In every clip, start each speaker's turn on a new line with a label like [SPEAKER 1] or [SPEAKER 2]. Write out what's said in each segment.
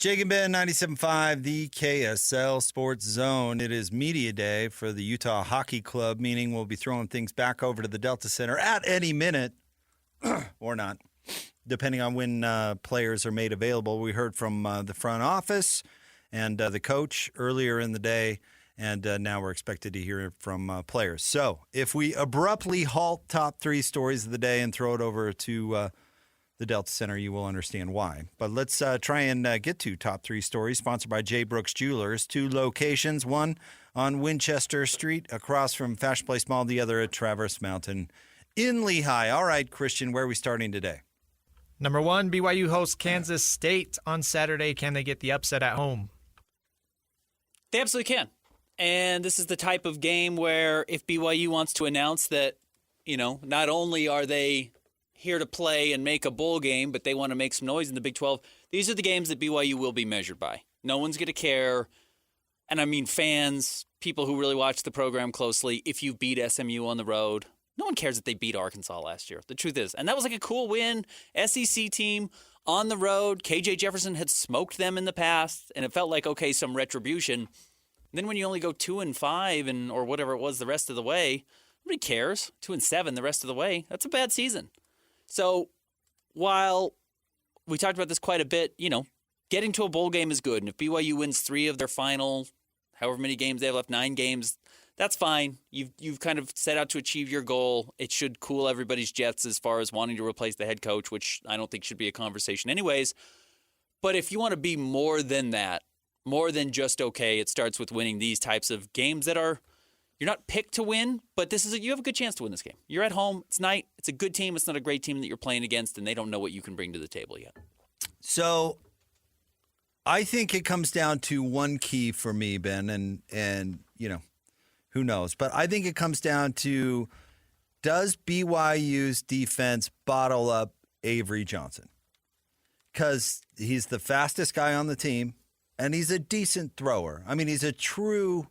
[SPEAKER 1] Jake and Ben, 97.5, the KSL Sports Zone. It is media day for the Utah Hockey Club, meaning we'll be throwing things back over to the Delta Center at any minute, or not, depending on when players are made available. We heard from the front office and the coach earlier in the day, and now we're expected to hear from players. So if we abruptly halt top three stories of the day and throw it over to the Delta Center, you will understand why. But let's try and get to top three stories, sponsored by J. Brooks Jewelers. Two locations, one on Winchester Street across from Fashion Place Mall, the other at Traverse Mountain in Lehigh. All right, Christian, where are we starting today?
[SPEAKER 2] Number one, BYU hosts Kansas State on Saturday. Can they get the upset at home?
[SPEAKER 3] They absolutely can. And this is the type of game where if BYU wants to announce that, not only are they here to play and make a bowl game, but they want to make some noise in the Big 12. These are the games that BYU will be measured by. No one's going to care. And I mean fans, people who really watch the program closely, if you beat SMU on the road. No one cares that they beat Arkansas last year. The truth is. And that was like a cool win. SEC team on the road. KJ Jefferson had smoked them in the past, and it felt like, okay, some retribution. And then when you only go 2-5 or whatever it was the rest of the way, nobody cares. 2-7 the rest of the way. That's a bad season. So while we talked about this quite a bit, getting to a bowl game is good. And if BYU wins 3 of their final, however many games they have left, 9 games, that's fine. You've kind of set out to achieve your goal. It should cool everybody's jets as far as wanting to replace the head coach, which I don't think should be a conversation anyways. But if you want to be more than that, more than just okay, it starts with winning these types of games that are, you're not picked to win, but you have a good chance to win this game. You're at home. It's night. It's a good team. It's not a great team that you're playing against, and they don't know what you can bring to the table yet.
[SPEAKER 1] So I think it comes down to one key for me, Ben, and who knows. But I think it comes down to, does BYU's defense bottle up Avery Johnson? Because he's the fastest guy on the team, and he's a decent thrower. I mean, he's a true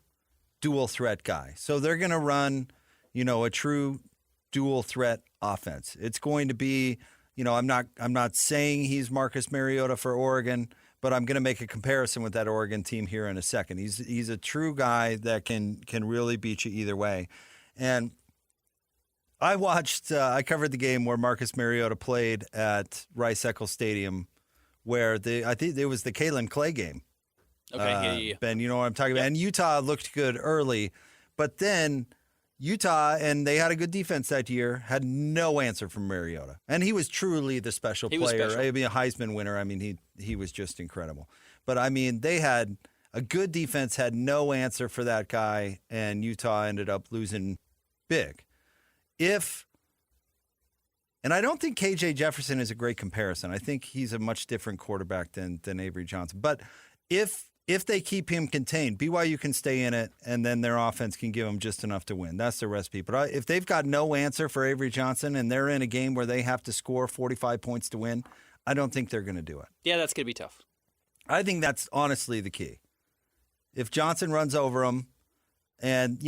[SPEAKER 1] dual threat guy. So they're going to run, a true dual threat offense. It's going to be, I'm not saying he's Marcus Mariota for Oregon, but I'm going to make a comparison with that Oregon team here in a second. He's a true guy that can really beat you either way. And I covered the game where Marcus Mariota played at Rice-Eccles Stadium, where I think it was the Kalen Clay game.
[SPEAKER 3] Okay, yeah.
[SPEAKER 1] Ben, you know what I'm talking about. And Utah looked good early, but then Utah, and they had a good defense that year, had no answer from Mariota. And he was truly the special player.
[SPEAKER 3] Was special.
[SPEAKER 1] I mean, a Heisman winner. I mean, he was just incredible. But, I mean, they had a good defense, had no answer for that guy, and Utah ended up losing big. And I don't think KJ Jefferson is a great comparison. I think he's a much different quarterback than Avery Johnson. But if they keep him contained, BYU can stay in it, and then their offense can give them just enough to win. That's the recipe. But if they've got no answer for Avery Johnson and they're in a game where they have to score 45 points to win, I don't think they're going to do it.
[SPEAKER 3] Yeah, that's going to be tough.
[SPEAKER 1] I think that's honestly the key. If Johnson runs over them and,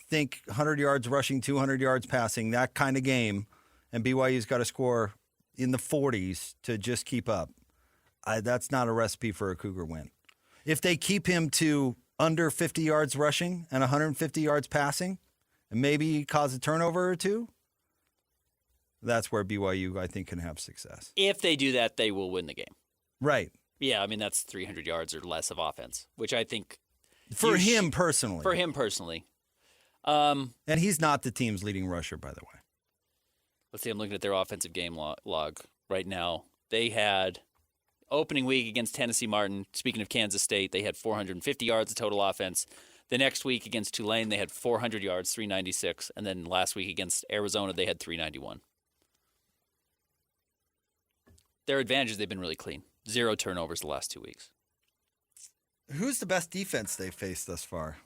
[SPEAKER 1] think 100 yards rushing, 200 yards passing, that kind of game, and BYU's got to score in the 40s to just keep up, that's not a recipe for a Cougar win. If they keep him to under 50 yards rushing and 150 yards passing and maybe cause a turnover or two, that's where BYU, I think, can have success.
[SPEAKER 3] If they do that, they will win the game.
[SPEAKER 1] Right.
[SPEAKER 3] Yeah, I mean, that's 300 yards or less of offense, which I think...
[SPEAKER 1] For him personally.
[SPEAKER 3] And
[SPEAKER 1] he's not the team's leading rusher, by the way.
[SPEAKER 3] Let's see, I'm looking at their offensive game log right now. They had... Opening week against Tennessee Martin, speaking of Kansas State, they had 450 yards of total offense. The next week against Tulane, they had 400 yards, 396. And then last week against Arizona, they had 391. Their advantage is they've been really clean. 0 turnovers the last 2 weeks.
[SPEAKER 1] Who's the best defense they've faced thus far?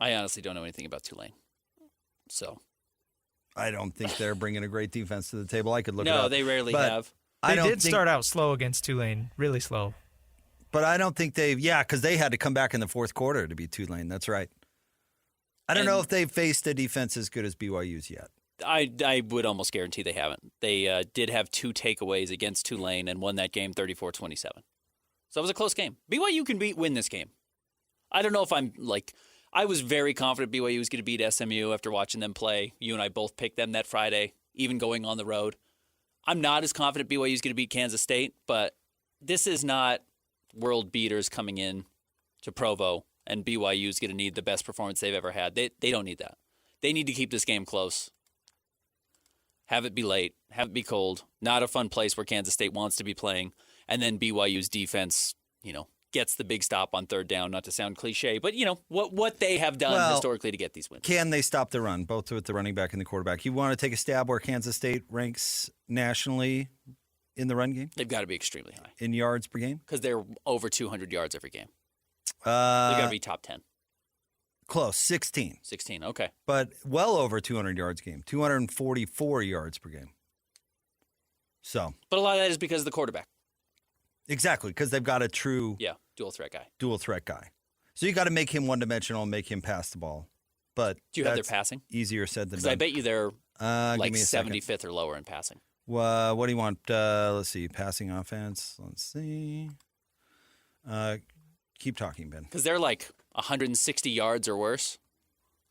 [SPEAKER 3] I honestly don't know anything about Tulane. So
[SPEAKER 1] I don't think they're bringing a great defense to the table. I could look it up.
[SPEAKER 3] No, they rarely have.
[SPEAKER 2] They did start out slow against Tulane, really slow.
[SPEAKER 1] But I don't think because they had to come back in the fourth quarter to beat Tulane. That's right. I don't know if they've faced a defense as good as BYU's yet.
[SPEAKER 3] I would almost guarantee they haven't. They did have 2 takeaways against Tulane and won that game 34-27. So it was a close game. BYU can win this game. I don't know if I was very confident BYU was going to beat SMU after watching them play. You and I both picked them that Friday, even going on the road. I'm not as confident BYU is going to beat Kansas State, but this is not world beaters coming in to Provo, and BYU is going to need the best performance they've ever had. They don't need that. They need to keep this game close. Have it be late. Have it be cold. Not a fun place where Kansas State wants to be playing. And then BYU's defense, gets the big stop on third down, not to sound cliche, but, what they have done historically to get these wins.
[SPEAKER 1] Can they stop the run, both with the running back and the quarterback? You want to take a stab where Kansas State ranks nationally in the run game?
[SPEAKER 3] They've got to be extremely high.
[SPEAKER 1] In yards per game?
[SPEAKER 3] Because they're over 200 yards every game. They've got to be top 10.
[SPEAKER 1] Close, 16.
[SPEAKER 3] 16, okay.
[SPEAKER 1] But well over 200 yards a game, 244 yards per game. So.
[SPEAKER 3] But a lot of that is because of the quarterback.
[SPEAKER 1] Exactly, because they've got a true
[SPEAKER 3] dual threat guy.
[SPEAKER 1] So you got to make him one-dimensional and make him pass the ball. But
[SPEAKER 3] do you have their passing?
[SPEAKER 1] Easier said than done.
[SPEAKER 3] Because I bet you they're
[SPEAKER 1] give me a
[SPEAKER 3] 75th
[SPEAKER 1] second.
[SPEAKER 3] or lower in passing.
[SPEAKER 1] What do you want? Let's see. Passing offense. Let's see. Keep talking, Ben.
[SPEAKER 3] Because they're 160 yards or worse.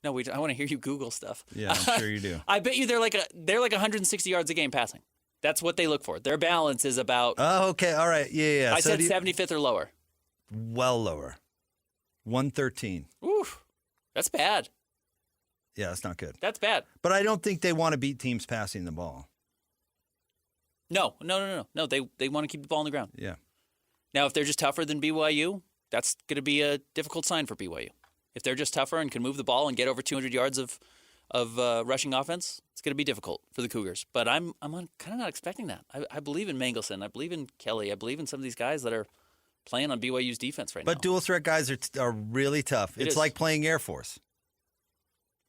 [SPEAKER 3] No, I want to hear you Google stuff.
[SPEAKER 1] Yeah, I'm sure you do.
[SPEAKER 3] I bet you they're 160 yards a game passing. That's what they look for. Their balance is about.
[SPEAKER 1] Oh, okay. All right. Yeah.
[SPEAKER 3] I said 75th or lower.
[SPEAKER 1] Well lower. 113.
[SPEAKER 3] Oof. That's bad.
[SPEAKER 1] Yeah, that's not good.
[SPEAKER 3] That's bad.
[SPEAKER 1] But I don't think they want to beat teams passing the ball.
[SPEAKER 3] No. They want to keep the ball on the ground.
[SPEAKER 1] Yeah.
[SPEAKER 3] Now, if they're just tougher than BYU, that's going to be a difficult sign for BYU. If they're just tougher and can move the ball and get over 200 yards of rushing offense, it's going to be difficult for the Cougars. But I'm kind of not expecting that. I believe in Mangelson. I believe in Kelly. I believe in some of these guys that are playing on BYU's defense right now.
[SPEAKER 1] But dual threat guys are really tough. It's like playing Air Force.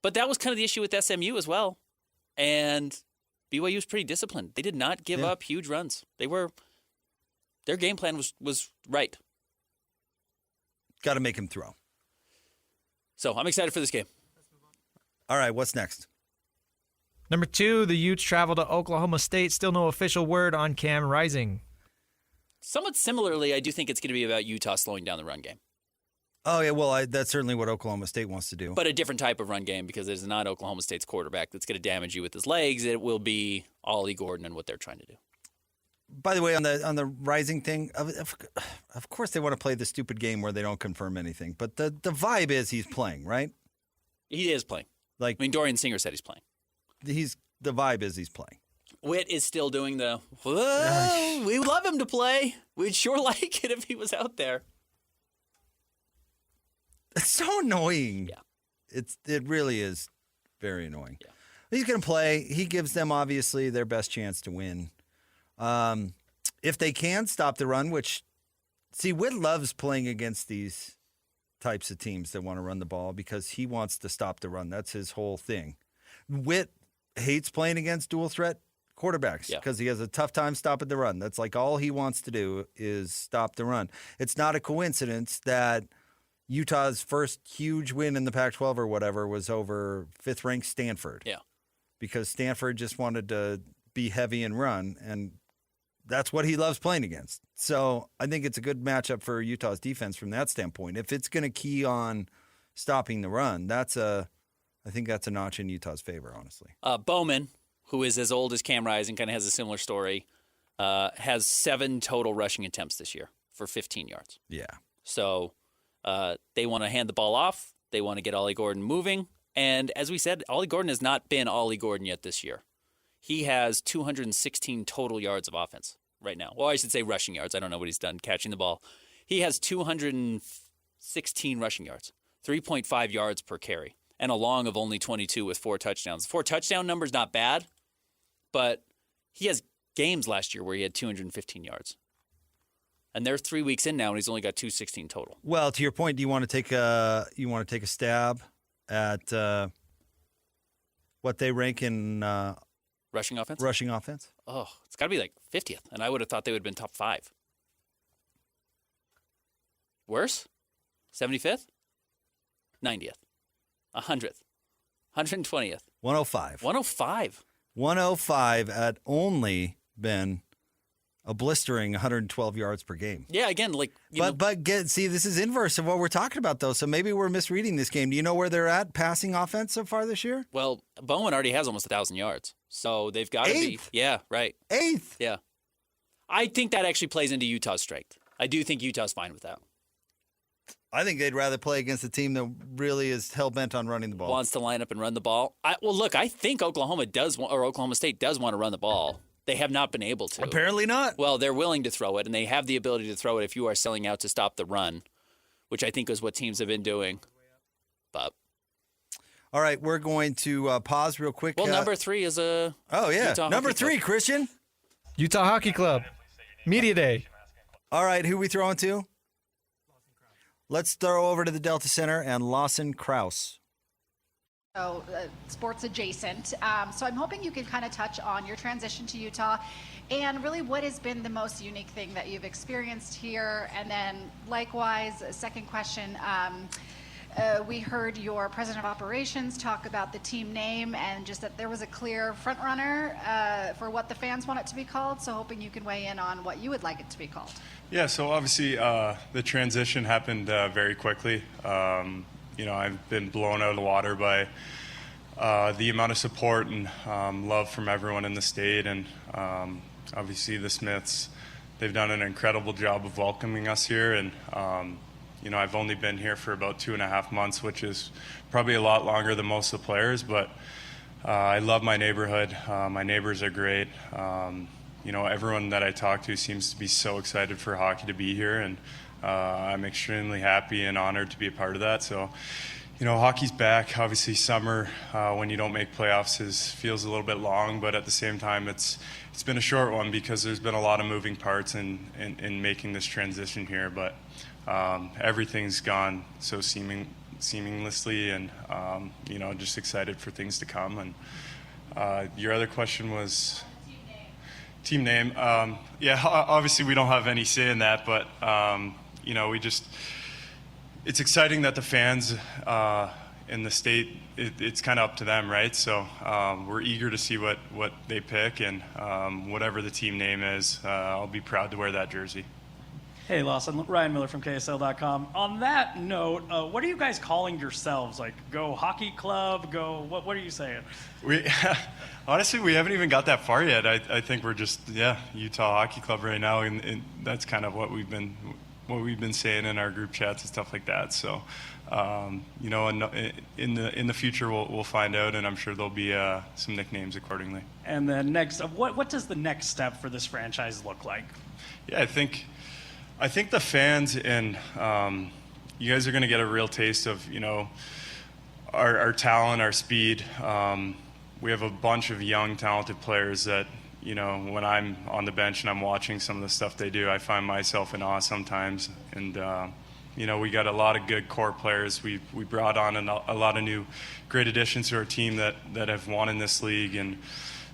[SPEAKER 3] But that was kind of the issue with SMU as well. And BYU was pretty disciplined. They did not give up huge runs. Their game plan was right.
[SPEAKER 1] Got to make him throw.
[SPEAKER 3] So I'm excited for this game.
[SPEAKER 1] All right, what's next?
[SPEAKER 2] Number 2, the Utes travel to Oklahoma State. Still no official word on Cam Rising.
[SPEAKER 3] Somewhat similarly, I do think it's going to be about Utah slowing down the run game.
[SPEAKER 1] Oh, yeah, well, that's certainly what Oklahoma State wants to do.
[SPEAKER 3] But a different type of run game because it's not Oklahoma State's quarterback that's going to damage you with his legs. It will be Ollie Gordon and what they're trying to do.
[SPEAKER 1] By the way, on the Rising thing, of course they want to play the stupid game where they don't confirm anything. But the vibe is he's playing, right?
[SPEAKER 3] He is playing. Dorian Singer said he's playing.
[SPEAKER 1] The vibe is he's playing.
[SPEAKER 3] Witt is still doing the, whoa, we would love him to play. We'd sure like it if he was out there.
[SPEAKER 1] It's so annoying.
[SPEAKER 3] Yeah.
[SPEAKER 1] It really is very annoying.
[SPEAKER 3] Yeah.
[SPEAKER 1] He's going to play. He gives them, obviously, their best chance to win. If they can stop the run, Witt loves playing against these types of teams that want to run the ball because he wants to stop the run. That's his whole thing. Witt hates playing against dual threat quarterbacks because he has a tough time stopping the run. That's all he wants to do is stop the run. It's not a coincidence that Utah's first huge win in the Pac-12 or whatever was over 5th-ranked Stanford.
[SPEAKER 3] Yeah.
[SPEAKER 1] Because Stanford just wanted to be heavy and run, and that's what he loves playing against. So I think it's a good matchup for Utah's defense from that standpoint. If it's going to key on stopping the run, I think that's a notch in Utah's favor, honestly.
[SPEAKER 3] Bowman, who is as old as Cam Rising, kind of has a similar story, has 7 total rushing attempts this year for 15 yards.
[SPEAKER 1] Yeah.
[SPEAKER 3] So they want to hand the ball off. They want to get Ollie Gordon moving. And as we said, Ollie Gordon has not been Ollie Gordon yet this year. He has 216 total yards of offense right now. Well, I should say rushing yards. I don't know what he's done catching the ball. He has 216 rushing yards, 3.5 yards per carry, and a long of only 22 with 4 touchdowns. 4 touchdown number's not bad, but he has games last year where he had 215 yards. And they're 3 weeks in now, and he's only got 216 total.
[SPEAKER 1] Well, to your point, do you want to take a stab at what they rank in
[SPEAKER 3] rushing offense?
[SPEAKER 1] Rushing offense?
[SPEAKER 3] Oh, it's got to be 50th, and I would have thought they would have been top 5. Worse? 75th? 90th? 100th? 120th?
[SPEAKER 1] 105.
[SPEAKER 3] 105.
[SPEAKER 1] 105 at only, Ben, a blistering 112 yards per game.
[SPEAKER 3] Yeah, again,
[SPEAKER 1] See, this is inverse of what we're talking about, though. So maybe we're misreading this game. Do you know where they're at passing offense so far this year?
[SPEAKER 3] Well, Bowen already has almost 1,000 yards, so they've got to be. Yeah, right.
[SPEAKER 1] 8th.
[SPEAKER 3] Yeah, I think that actually plays into Utah's strength. I do think Utah's fine with that.
[SPEAKER 1] I think they'd rather play against a team that really is hell bent on running the ball.
[SPEAKER 3] Wants to line up and run the ball. I think Oklahoma State does want to run the ball. They have not been able to.
[SPEAKER 1] Apparently not.
[SPEAKER 3] Well, they're willing to throw it, and they have the ability to throw it if you are selling out to stop the run, which I think is what teams have been doing. But
[SPEAKER 1] all right, we're going to pause real quick.
[SPEAKER 3] Well, number 3 is a Utah
[SPEAKER 1] number
[SPEAKER 3] Hockey
[SPEAKER 1] 3,
[SPEAKER 3] Club.
[SPEAKER 1] Christian.
[SPEAKER 2] Utah Hockey Club. Media Day.
[SPEAKER 1] All right, who we throwing to? Let's throw over to the Delta Center and Lawson Crouse.
[SPEAKER 4] So sports adjacent. So I'm hoping you can kind of touch on your transition to Utah and really what has been the most unique thing that you've experienced here. And then likewise, second question, we heard your president of operations talk about the team name and just that there was a clear front runner for what the fans want it to be called. So hoping you can weigh in on what you would like it to be called.
[SPEAKER 5] Yeah, so obviously the transition happened very quickly. I've been blown out of the water by the amount of support and love from everyone in the state. And obviously the Smiths, they've done an incredible job of welcoming us here. And, I've only been here for about 2.5 months, which is probably a lot longer than most of the players. But I love my neighborhood. My neighbors are great. Everyone that I talk to seems to be so excited for hockey to be here. And I'm extremely happy and honored to be a part of that. So, hockey's back. Obviously, summer when you don't make playoffs feels a little bit long, but at the same time, it's been a short one because there's been a lot of moving parts in making this transition here. But everything's gone so seamlessly, and just excited for things to come. And your other question was team name. Obviously we don't have any say in that, but it's exciting that the fans in the state, it's kind of up to them, right? So we're eager to see what they pick, and whatever the team name is, I'll be proud to wear that jersey.
[SPEAKER 6] Hey, Lawson, Ryan Miller from KSL.com. On that note, what are you guys calling yourselves? Like, go hockey club, go, what are you saying?
[SPEAKER 5] Honestly, we haven't even got that far yet. I think we're just, Utah Hockey Club right now, and that's kind of what we've been saying in our group chats and stuff like that. So, in the future we'll find out, and I'm sure there'll be some nicknames accordingly.
[SPEAKER 6] And then next, what does the next step for this franchise look like?
[SPEAKER 5] Yeah, I think the fans and you guys are going to get a real taste of our talent, our speed. We have a bunch of young, talented players that, when I'm on the bench and I'm watching some of the stuff they do, I find myself in awe sometimes. And, we got a lot of good core players. We brought on a lot of new great additions to our team that have won in this league, and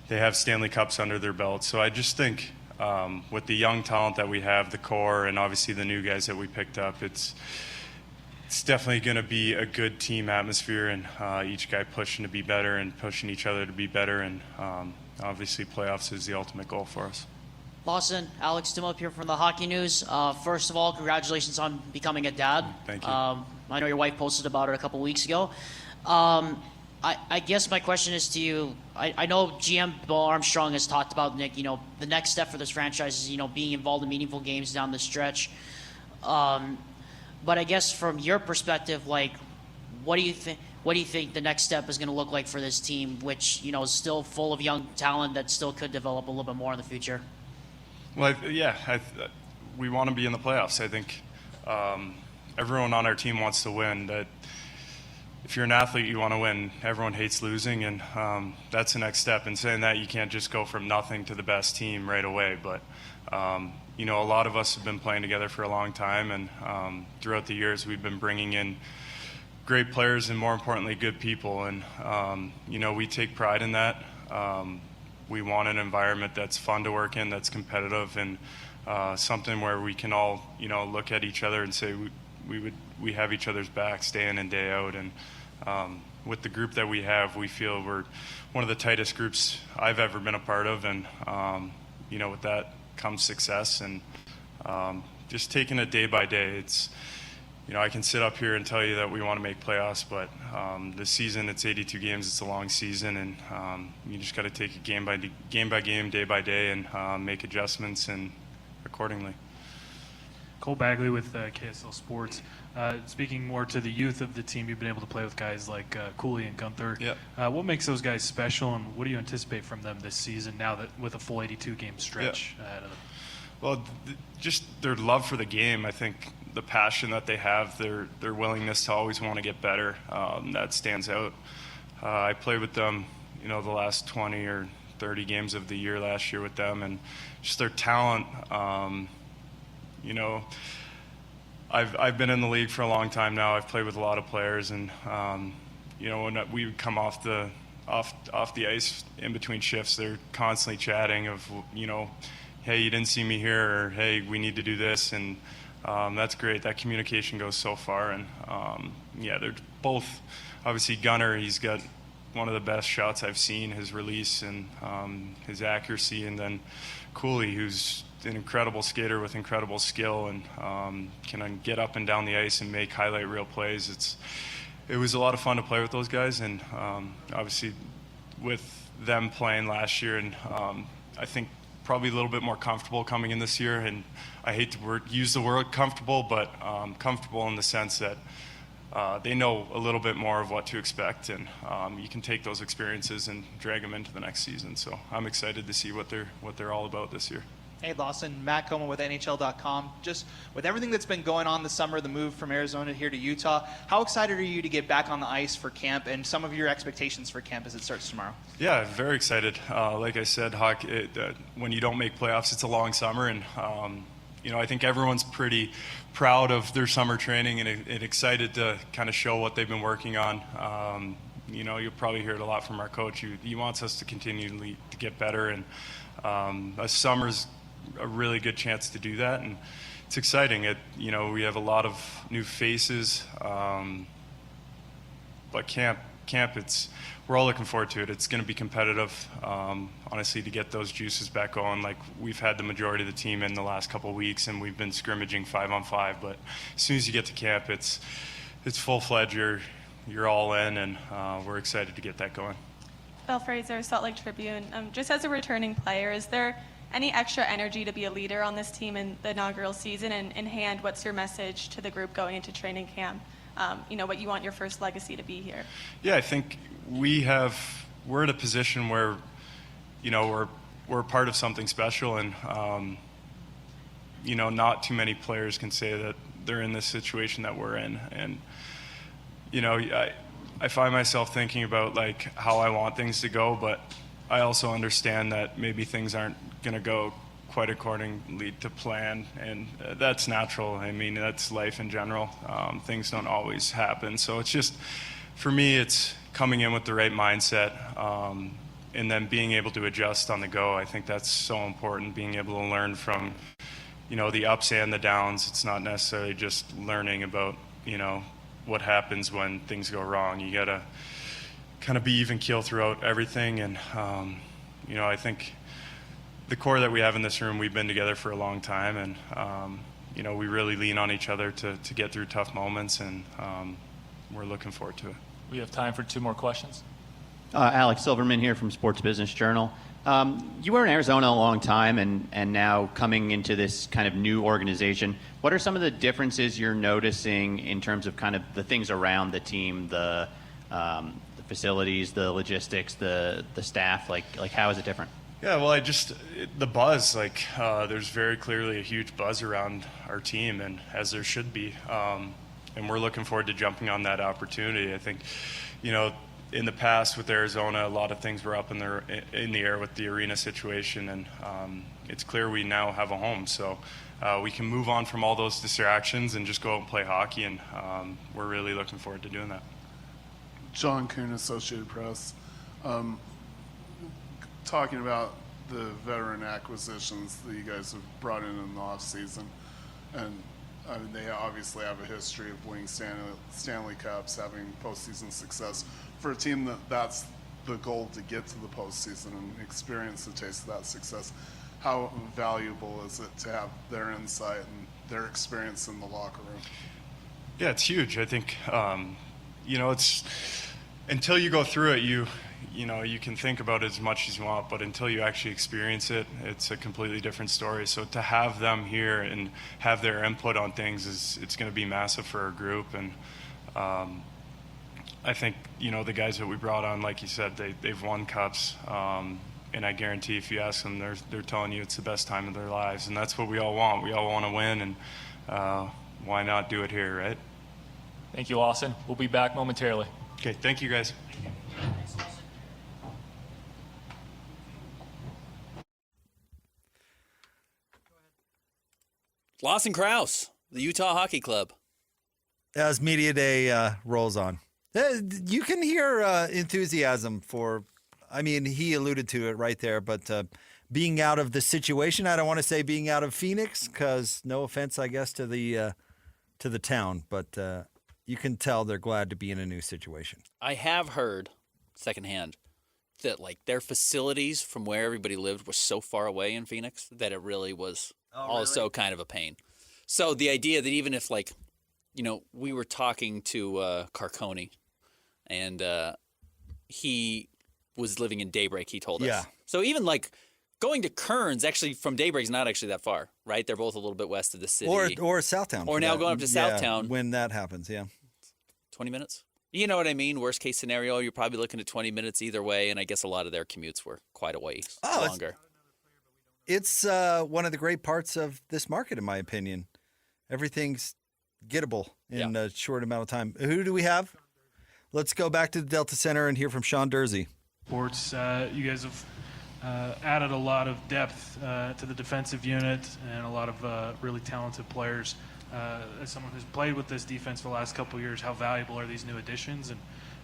[SPEAKER 5] they have Stanley Cups under their belt. So I just think with the young talent that we have, the core, and obviously the new guys that we picked up, it's definitely going to be a good team atmosphere, and each guy pushing to be better and pushing each other to be better, and obviously playoffs is the ultimate goal for us.
[SPEAKER 7] Lawson, Alex Stimmo here from the Hockey News. First of all, congratulations on becoming a dad.
[SPEAKER 5] Thank you.
[SPEAKER 7] I know your wife posted about it a couple weeks ago. I guess my question is to you. I know GM Bill Armstrong has talked about, Nick, the next step for this franchise is, being involved in meaningful games down the stretch. But I guess from your perspective, what do you think? What do you think the next step is going to look like for this team, which is still full of young talent that still could develop a little bit more in the future?
[SPEAKER 5] Well, we want to be in the playoffs. I think everyone on our team wants to win. That if you're an athlete, you want to win. Everyone hates losing, and that's the next step. In saying that, you can't just go from nothing to the best team right away. But a lot of us have been playing together for a long time, and throughout the years, we've been bringing in great players and, more importantly, good people. And we take pride in that. We want an environment that's fun to work in, that's competitive, and something where we can all, look at each other and say we have each other's backs day in and day out. And with the group that we have, we feel we're one of the tightest groups I've ever been a part of, and with that comes success, and just taking it day by day. It's I can sit up here and tell you that we want to make playoffs, but this season, it's 82 games. It's a long season, and you just got to take it game by game, day by day, and make adjustments and accordingly.
[SPEAKER 8] Cole Bagley with KSL Sports. Speaking more to the youth of the team, you've been able to play with guys like Cooley and Gunther.
[SPEAKER 5] Yep.
[SPEAKER 8] What makes those guys special, and what do you anticipate from them this season now that with a full 82-game stretch ahead of them?
[SPEAKER 5] Well, just their love for the game. I think the passion that they have, their willingness to always want to get better, that stands out. I played with them, the last 20 or 30 games of the year last year with them, and just their talent. I've been in the league for a long time now. I've played with a lot of players, and when we would come off the ice in between shifts, they're constantly chatting of hey, you didn't see me here, or hey, we need to do this, and that's great. That communication goes so far, and they're both obviously Gunner. He's got one of the best shots I've seen, his release and his accuracy, and then Cooley, who's an incredible skater with incredible skill and can get up and down the ice and make highlight reel plays. It was a lot of fun to play with those guys, and obviously with them playing last year, and I think probably a little bit more comfortable coming in this year. And I hate to use the word comfortable, but comfortable in the sense that they know a little bit more of what to expect, and you can take those experiences and drag them into the next season. So I'm excited to see what they're all about this year.
[SPEAKER 9] Hey, Lawson, Matt Coleman with NHL.com. Just with everything that's been going on this summer, the move from Arizona here to Utah, how excited are you to get back on the ice for camp, and some of your expectations for camp as it starts tomorrow?
[SPEAKER 5] Yeah, very excited. Like I said, when you don't make playoffs, it's a long summer, and I think everyone's pretty proud of their summer training and excited to kind of show what they've been working on. You'll probably hear it a lot from our coach. He wants us to continually to get better, and a summer's a really good chance to do that, and it's exciting. We have a lot of new faces, but camp, we're all looking forward to it. It's going to be competitive, honestly, to get those juices back going. Like, we've had the majority of the team in the last couple of weeks, and we've been scrimmaging 5-on-5. But as soon as you get to camp, it's full-fledged. You're all in, and we're excited to get that going.
[SPEAKER 10] Bill Fraser, Salt Lake Tribune. Just as a returning player, is there any extra energy to be a leader on this team in the inaugural season? And in hand, what's your message to the group going into training camp? What you want your first legacy to be here? Yeah,
[SPEAKER 5] I think we're in a position where, we're part of something special, and not too many players can say that they're in this situation that we're in. And I find myself thinking about like how I want things to go, but I also understand that maybe things aren't going to go quite accordingly to plan, and that's natural. I mean, that's life in general. Things don't always happen. So it's just, for me, it's coming in with the right mindset, and then being able to adjust on the go. I think that's so important, being able to learn from, the ups and the downs. It's not necessarily just learning about, what happens when things go wrong. You got to kind of be even keel throughout everything, and I think the core that we have in this room, we've been together for a long time, and we really lean on each other to get through tough moments, and we're looking forward to it.
[SPEAKER 11] We have time for 2 more questions.
[SPEAKER 12] Alex Silverman here from Sports Business Journal. You were in Arizona a long time, and now coming into this kind of new organization, what are some of the differences you're noticing in terms of kind of the things around the team, the facilities, the logistics, the staff? Like how is it different?
[SPEAKER 5] Yeah, well, the buzz, there's very clearly a huge buzz around our team, and as there should be. And we're looking forward to jumping on that opportunity. I think, in the past with Arizona, a lot of things were up in the air with the arena situation, and it's clear we now have a home. So we can move on from all those distractions and just go out and play hockey, and we're really looking forward to doing that.
[SPEAKER 13] John Kuhn, Associated Press. Talking about the veteran acquisitions that you guys have brought in the offseason, and I mean, they obviously have a history of winning Stanley Cups, having postseason success. For a team that's the goal to get to the postseason and experience the taste of that success, how valuable is it to have their insight and their experience in the locker room?
[SPEAKER 5] Yeah, it's huge. I think, it's until you go through it, you can think about it as much as you want, but until you actually experience it, it's a completely different story. So to have them here and have their input on things it's going to be massive for our group. And I think, the guys that we brought on, like you said, they've won cups. And I guarantee if you ask them, they're telling you it's the best time of their lives. And that's what we all want. We all want to win, and why not do it here, right?
[SPEAKER 11] Thank you, Lawson. We'll be back momentarily.
[SPEAKER 5] Okay, thank you, guys.
[SPEAKER 3] Lawson Crouse, the Utah Hockey Club.
[SPEAKER 1] As media day rolls on, you can hear enthusiasm for. I mean, he alluded to it right there, but being out of the situation. I don't want to say being out of Phoenix, because no offense, I guess, to the town, but you can tell they're glad to be in a new situation.
[SPEAKER 3] I have heard secondhand that their facilities from where everybody lived was so far away in Phoenix that it really was also kind of a pain. So the idea that even if we were talking to Carcone, and he was living in Daybreak, he told us.
[SPEAKER 1] Yeah.
[SPEAKER 3] So even going to Kearns, actually from Daybreak is not actually that far, right? They're both a little bit west of the city.
[SPEAKER 1] Or Southtown.
[SPEAKER 3] Or now going up to Southtown.
[SPEAKER 1] When that happens, yeah. 20
[SPEAKER 3] minutes? You know what I mean? Worst case scenario, you're probably looking at 20 minutes either way, and I guess a lot of their commutes were quite a ways longer.
[SPEAKER 1] It's one of the great parts of this market, in my opinion. Everything's gettable in a short amount of time. Who do we have? Let's go back to the Delta Center and hear from Sean Durzi.
[SPEAKER 8] Sports, you guys have added a lot of depth to the defensive unit and a lot of really talented players. As someone who's played with this defense for the last couple of years, how valuable are these new additions,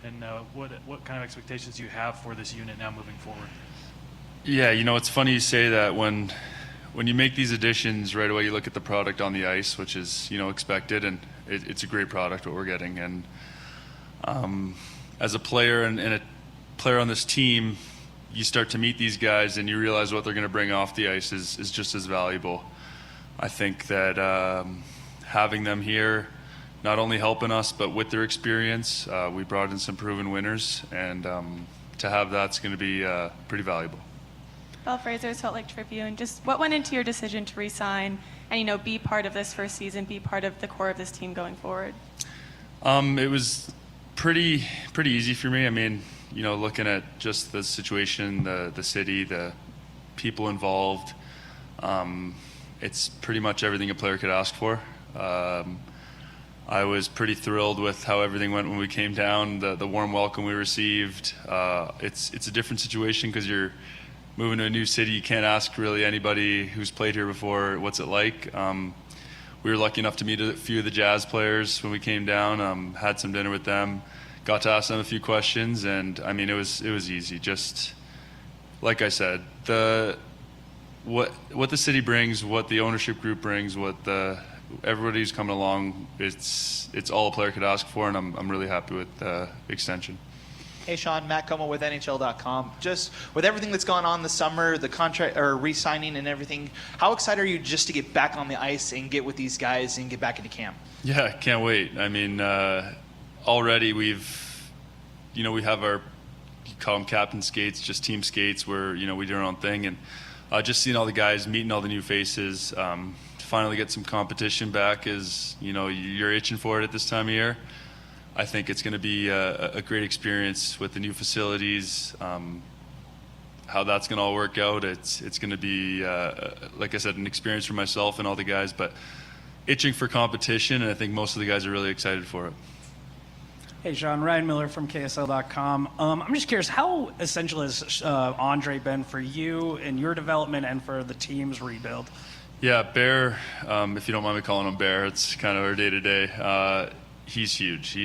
[SPEAKER 8] and what kind of expectations do you have for this unit now moving forward?
[SPEAKER 14] Yeah, it's funny you say that. When you make these additions, right away you look at the product on the ice, which is expected, and it's a great product what we're getting. And as a player and a player on this team, you start to meet these guys and you realize what they're going to bring off the ice is just as valuable. I think that having them here, not only helping us, but with their experience, we brought in some proven winners, and to have that's going to be pretty valuable.
[SPEAKER 10] Belle Fraser, Salt Lake Tribune. Just what went into your decision to re-sign and be part of this first season, be part of the core of this team going forward?
[SPEAKER 14] It was pretty easy for me. I mean, looking at just the situation, the city, the people involved, it's pretty much everything a player could ask for. I was pretty thrilled with how everything went when we came down, the warm welcome we received. It's a different situation because you're moving to a new city. You can't ask really anybody who's played here before what's it like. We were lucky enough to meet a few of the Jazz players when we came down, had some dinner with them, got to ask them a few questions, and I mean it was easy. Just like I said, what the city brings, what the ownership group brings, what everybody who's coming along, it's all a player could ask for, and I'm really happy with the extension.
[SPEAKER 9] Hey, Sean, Matt Como with NHL.com. Just with everything that's gone on this summer, the contract or re-signing and everything, how excited are you just to get back on the ice and get with these guys and get back into camp?
[SPEAKER 14] Yeah, can't wait. I mean, already we have our, you call them captain skates, just team skates where, we do our own thing. And just seeing all the guys, meeting all the new faces, to finally get some competition back is, you're itching for it at this time of year. I think it's going to be a great experience with the new facilities. How that's going to all work out, it's going to be, like I said, an experience for myself and all the guys, but itching for competition, and I think most of the guys are really excited for it.
[SPEAKER 6] Hey, Sean, Ryan Miller from KSL.com. I'm just curious, how essential has Andre been for you in your development and for the team's rebuild?
[SPEAKER 14] Yeah, Bear, if you don't mind me calling him Bear, it's kind of our day-to-day. He's huge.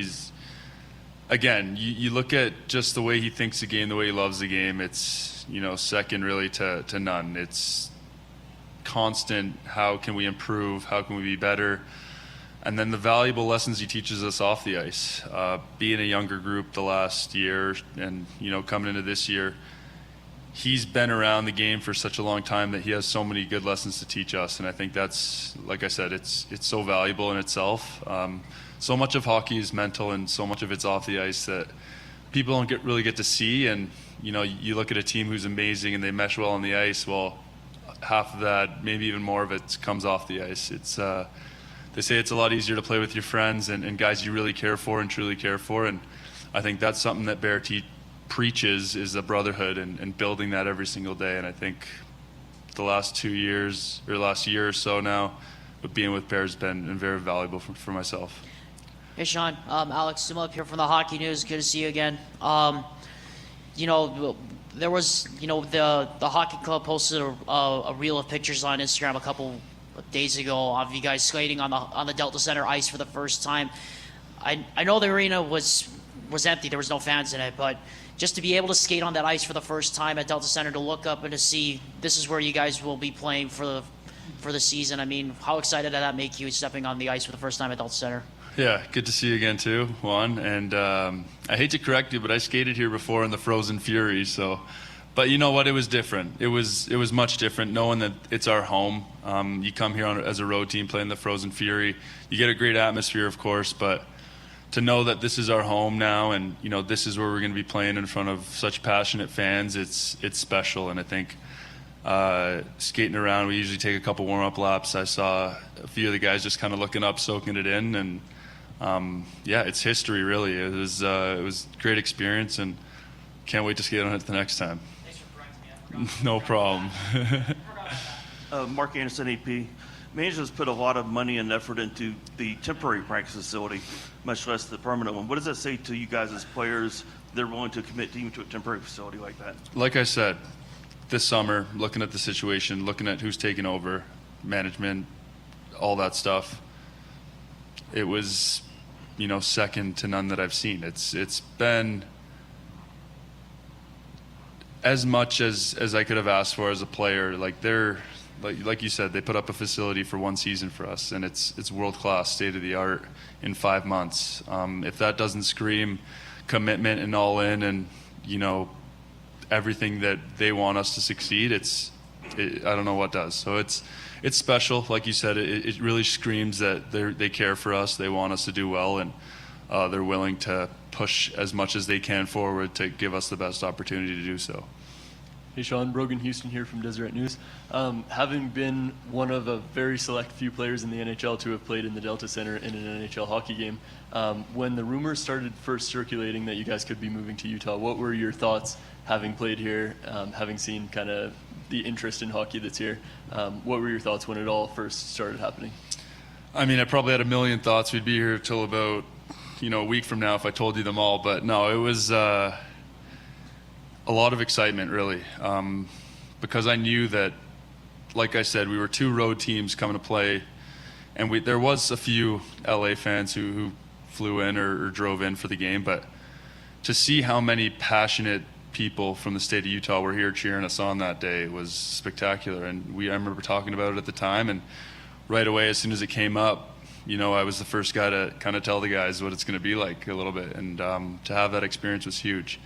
[SPEAKER 14] Again, you look at just the way he thinks the game, the way he loves the game, it's, second really to none. It's constant, how can we improve, how can we be better? And then the valuable lessons he teaches us off the ice. Being a younger group the last year and, coming into this year, he's been around the game for such a long time that he has so many good lessons to teach us. And I think that's, like I said, it's so valuable in itself. So much of hockey is mental and so much of it's off the ice that people don't really get to see. And, you look at a team who's amazing and they mesh well on the ice. Well, half of that, maybe even more of it, comes off the ice. It's they say it's a lot easier to play with your friends and guys you really care for and truly care for. And I think that's something that Bear preaches, is a brotherhood and building that every single day. And I think the last 2 years, or last year or so now, with being with Bear has been very valuable for myself.
[SPEAKER 7] Hey, Sean. Alex, I'm up here from the Hockey News. Good to see you again. There was, the hockey club posted a reel of pictures on Instagram a couple of days ago of you guys skating on the Delta Center ice for the first time. I know the arena was empty. There was no fans in it, but just to be able to skate on that ice for the first time at Delta Center, to look up and to see this is where you guys will be playing for the season. I mean, how excited did that make you, stepping on the ice for the first time at Delta Center?
[SPEAKER 14] Yeah, good to see you again too, Juan. And I hate to correct you, but I skated here before in the Frozen Fury. So, but you know what? It was different. It was much different, knowing that it's our home. You come here as a road team playing the Frozen Fury. You get a great atmosphere, of course, but to know that this is our home now, and this is where we're going to be playing in front of such passionate fans, it's special. And I think skating around, we usually take a couple warm-up laps. I saw a few of the guys just kind of looking up, soaking it in, and it's history, really. It was a great experience, and can't wait to skate on it the next time.
[SPEAKER 7] Thanks for correcting me.
[SPEAKER 14] No problem.
[SPEAKER 15] Mark Anderson, AP. Management's put a lot of money and effort into the temporary practice facility, much less the permanent one. What does that say to you guys as players? They're willing to commit even to a temporary facility like that?
[SPEAKER 14] Like I said, this summer, looking at the situation, looking at who's taking over, management, all that stuff, it was, second to none that I've seen. It's been as much as I could have asked for as a player. Like you said, they put up a facility for one season for us, and it's world-class, state-of-the-art in 5 months. If that doesn't scream commitment and all in and, everything that they want us to succeed, I don't know what does. So it's special. Like you said, it really screams that they care for us, they want us to do well, and they're willing to push as much as they can forward to give us the best opportunity to do so.
[SPEAKER 16] Hey Sean, Brogan Houston here from Deseret News. Having been one of a very select few players in the NHL to have played in the Delta Center in an NHL hockey game, when the rumors started first circulating that you guys could be moving to Utah, what were your thoughts, having played here, having seen kind of the interest in hockey that's here? What were your thoughts when it all first started happening?
[SPEAKER 14] I mean, I probably had a million thoughts. We'd be here till about, a week from now if I told you them all. But no, it was a lot of excitement, really, because I knew that, like I said, we were two road teams coming to play, and there was a few LA fans who flew in or drove in for the game, but to see how many passionate people from the state of Utah were here cheering us on that day was spectacular. And I remember talking about it at the time, and right away, as soon as it came up, I was the first guy to kind of tell the guys what it's going to be like a little bit, and to have that experience was huge.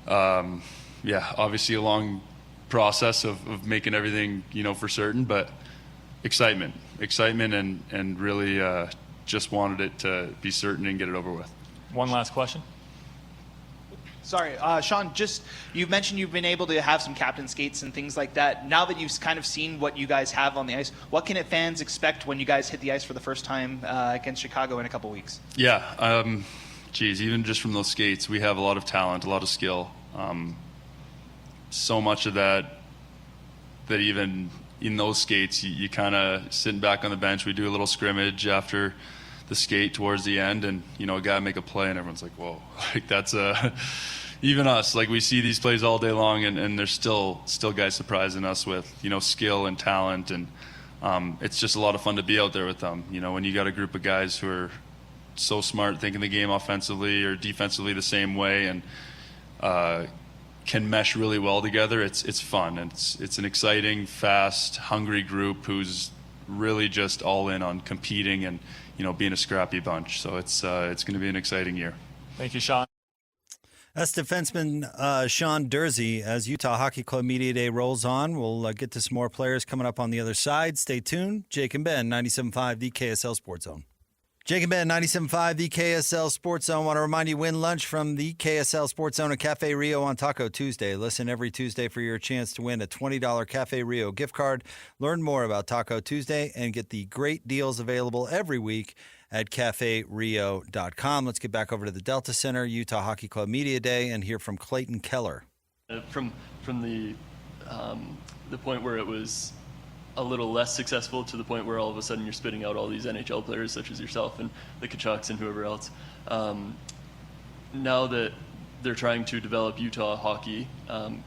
[SPEAKER 14] Obviously a long process of making everything, for certain, but excitement and really just wanted it to be certain and get it over with.
[SPEAKER 11] One last question.
[SPEAKER 9] Sorry, Sean, you mentioned you've been able to have some captain skates and things like that. Now that you've kind of seen what you guys have on the ice, what can fans expect when you guys hit the ice for the first time against Chicago in a couple weeks?
[SPEAKER 14] Yeah, even just from those skates, we have a lot of talent, a lot of skill. So much of that even in those skates, you kind of sitting back on the bench. We do a little scrimmage after the skate towards the end, and a guy make a play, and everyone's like, "Whoa!" Like that's even us. Like we see these plays all day long, and there's still guys surprising us with skill and talent, and it's just a lot of fun to be out there with them. When you got a group of guys who are so smart, thinking the game offensively or defensively the same way, and can mesh really well together. It's fun, and it's an exciting, fast, hungry group who's really just all in on competing and, being a scrappy bunch. So it's going to be an exciting year.
[SPEAKER 11] Thank you, Sean.
[SPEAKER 1] That's defenseman Sean Durzi. As Utah Hockey Club Media Day rolls on, we'll get to some more players coming up on the other side. Stay tuned. Jake and Ben, 97.5, the KSL Sports Zone. Jake and Ben, 97.5, the KSL Sports Zone. Want to remind you, win lunch from the KSL Sports Zone at Cafe Rio on Taco Tuesday. Listen every Tuesday for your chance to win a $20 Cafe Rio gift card. Learn more about Taco Tuesday and get the great deals available every week at CafeRio.com. Let's get back over to the Delta Center, Utah Hockey Club Media Day, and hear from Clayton Keller.
[SPEAKER 16] From the point where it was a little less successful to the point where all of a sudden you're spitting out all these NHL players such as yourself and the Kachucks and whoever else. Now that they're trying to develop Utah hockey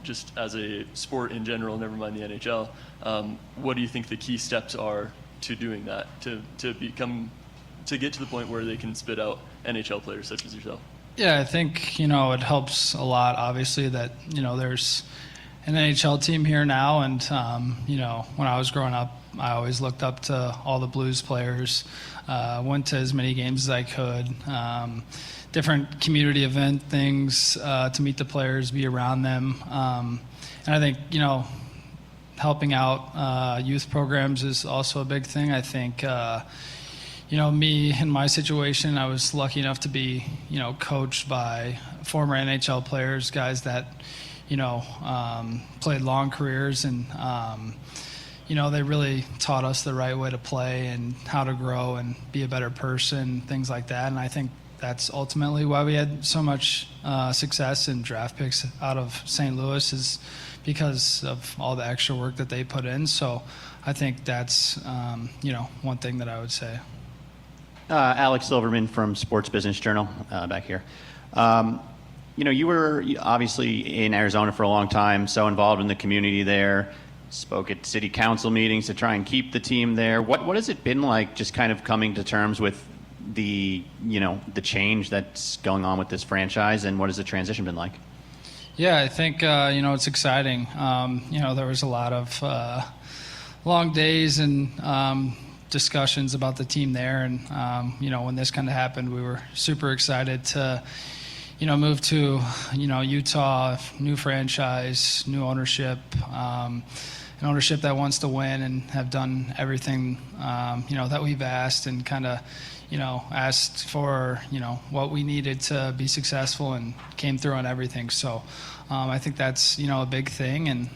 [SPEAKER 16] just as a sport in general, never mind the NHL, what do you think the key steps are to doing that, to get to the point where they can spit out NHL players such as yourself?
[SPEAKER 17] Yeah, I think, it helps a lot, obviously, that, there's an NHL team here now. And, when I was growing up, I always looked up to all the Blues players, went to as many games as I could, different community event things to meet the players, be around them. And I think, helping out youth programs is also a big thing. I think, me in my situation, I was lucky enough to be, coached by former NHL players, guys that, played long careers, and, they really taught us the right way to play and how to grow and be a better person, things like that. And I think that's ultimately why we had so much success in draft picks out of St. Louis, is because of all the extra work that they put in. So I think that's, one thing that I would say.
[SPEAKER 12] Alex Silverman from Sports Business Journal, back here. You were obviously in Arizona for a long time, so involved in the community there, spoke at city council meetings to try and keep the team there. What has it been like just kind of coming to terms with the change that's going on with this franchise, and what has the transition been like?
[SPEAKER 17] Yeah, I think, it's exciting. There was a lot of long days and discussions about the team there. And, when this kind of happened, we were super excited to, move to, Utah, new franchise, new ownership, an ownership that wants to win and have done everything, that we've asked, and kind of, asked for, what we needed to be successful, and came through on everything. So I think that's, a big thing. And,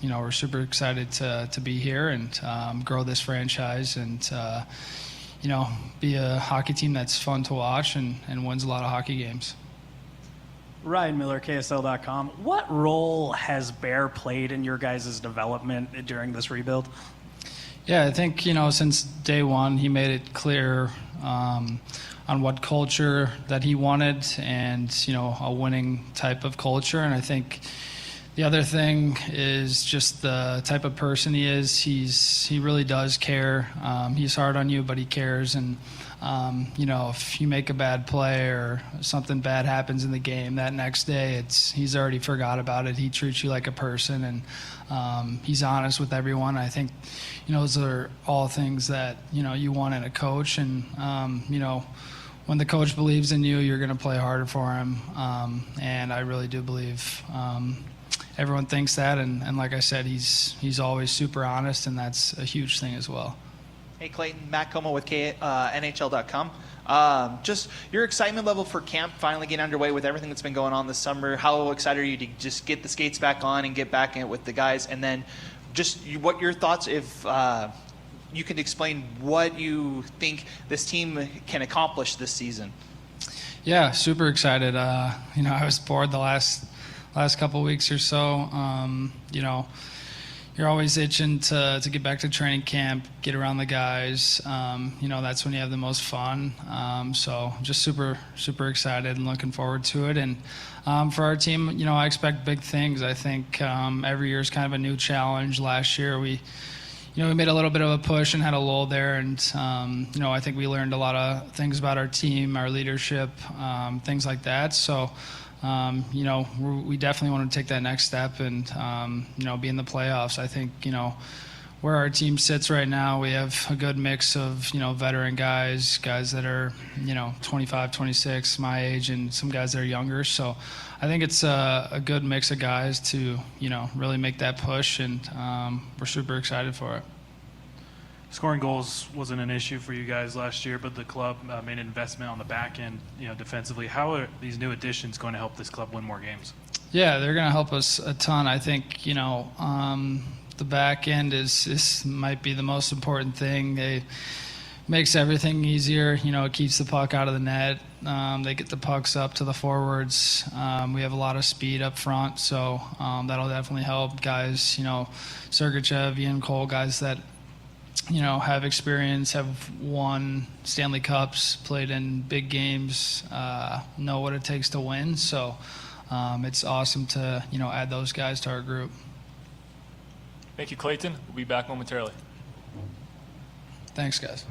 [SPEAKER 17] we're super excited to be here and grow this franchise and, be a hockey team that's fun to watch and wins a lot of hockey games.
[SPEAKER 6] Ryan Miller, KSL.com. What role has Bear played in your guys' development during this rebuild?
[SPEAKER 17] Yeah, I think, since day one, he made it clear on what culture that he wanted, and, a winning type of culture. And I think the other thing is just the type of person he is. He really does care. He's hard on you, but he cares. And, if you make a bad play or something bad happens in the game, that next day he's already forgot about it. He treats you like a person, and he's honest with everyone. I think, those are all things that, you want in a coach. And, when the coach believes in you, you're going to play harder for him. And I really do believe everyone thinks that. And like I said, he's always super honest, and that's a huge thing as well.
[SPEAKER 9] Hey, Clayton, Matt Como with NHL.com. Just your excitement level for camp finally getting underway with everything that's been going on this summer. How excited are you to just get the skates back on and get back in it with the guys? And then just what your thoughts, if you can explain what you think this team can accomplish this season.
[SPEAKER 17] Yeah, super excited. I was bored the last couple weeks or so. You're always itching to get back to training camp, get around the guys. That's when you have the most fun. So just super, super excited and looking forward to it. And for our team, I expect big things. I think every year is kind of a new challenge. Last year we made a little bit of a push and had a lull there. And, I think we learned a lot of things about our team, our leadership, things like that. So, we definitely want to take that next step and, be in the playoffs. I think, where our team sits right now, we have a good mix of, veteran guys that are, 25, 26, my age, and some guys that are younger. So I think it's a good mix of guys to, really make that push, and we're super excited for it.
[SPEAKER 8] Scoring goals wasn't an issue for you guys last year, but the club made an investment on the back end, defensively. How are these new additions going to help this club win more games?
[SPEAKER 17] Yeah, they're going to help us a ton. I think, the back end might be the most important thing. It makes everything easier. It keeps the puck out of the net. They get the pucks up to the forwards. We have a lot of speed up front, so that'll definitely help guys, Sergachev, Ian Cole, guys that, have experience, have won Stanley Cups, played in big games, know what it takes to win. So it's awesome to, add those guys to our group.
[SPEAKER 11] Thank you, Clayton. We'll be back momentarily.
[SPEAKER 17] Thanks, guys.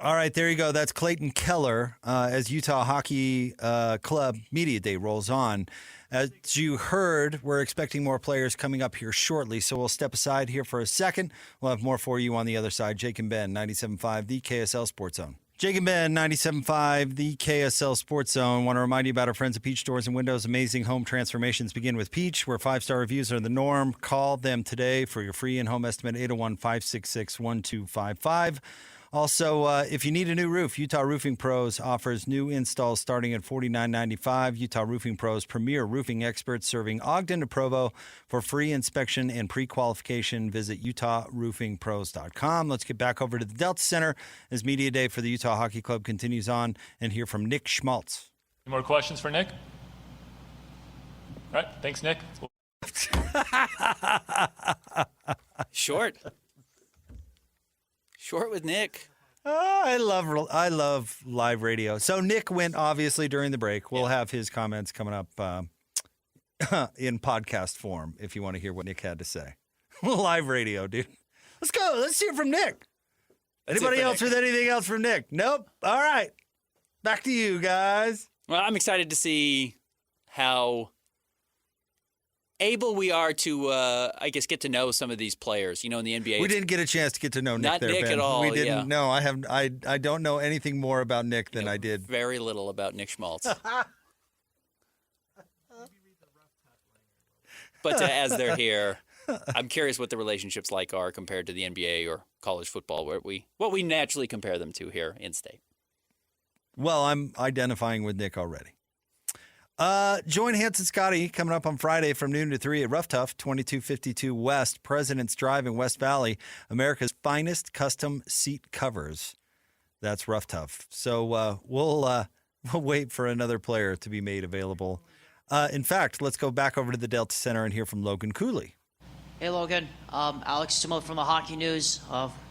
[SPEAKER 1] All right, there you go. That's Clayton Keller as Utah Hockey Club Media Day rolls on. As you heard, we're expecting more players coming up here shortly, so we'll step aside here for a second. We'll have more for you on the other side. Jake and Ben, 97.5, the KSL Sports Zone. Jake and Ben, 97.5, the KSL Sports Zone. Want to remind you about our friends at Peach Doors and Windows. Amazing home transformations begin with Peach, where 5-star reviews are the norm. Call them today for your free in-home estimate, 801-566-1255. Also, if you need a new roof, Utah Roofing Pros offers new installs starting at $49.95. Utah Roofing Pros, premier roofing experts serving Ogden to Provo. For free inspection and pre-qualification, visit utahroofingpros.com. Let's get back over to the Delta Center as Media Day for the Utah Hockey Club continues on and hear from Nick Schmaltz.
[SPEAKER 11] Any more questions for Nick? All right, thanks, Nick.
[SPEAKER 3] Short with Nick.
[SPEAKER 1] Oh, I love live radio. So Nick went obviously during the break. We'll have his comments coming up in podcast form if you want to hear what Nick had to say. Live radio, dude. Let's go. Let's hear from Nick. Anybody else with anything else from Nick? Nope. All right. Back to you guys.
[SPEAKER 3] Well, I'm excited to see how able we are to, I guess, get to know some of these players. In the NBA,
[SPEAKER 1] we didn't get a chance to get to know Nick.
[SPEAKER 3] Not
[SPEAKER 1] there,
[SPEAKER 3] Nick
[SPEAKER 1] Ben.
[SPEAKER 3] at all.
[SPEAKER 1] We didn't.
[SPEAKER 3] Yeah.
[SPEAKER 1] No, I don't know anything more about Nick than I did.
[SPEAKER 3] Very little about Nick Schmaltz. But as they're here, I'm curious what the relationships are compared to the NBA or college football, what we naturally compare them to here in state.
[SPEAKER 1] Well, I'm identifying with Nick already. Join Hanson Scotty coming up on Friday from noon to 3 at Rough Tough, 2252 West, President's Drive in West Valley, America's finest custom seat covers. That's Rough Tough. So we'll wait for another player to be made available. In fact, let's go back over to the Delta Center and hear from Logan Cooley.
[SPEAKER 7] Hey, Logan. Alex Simo from the Hockey News.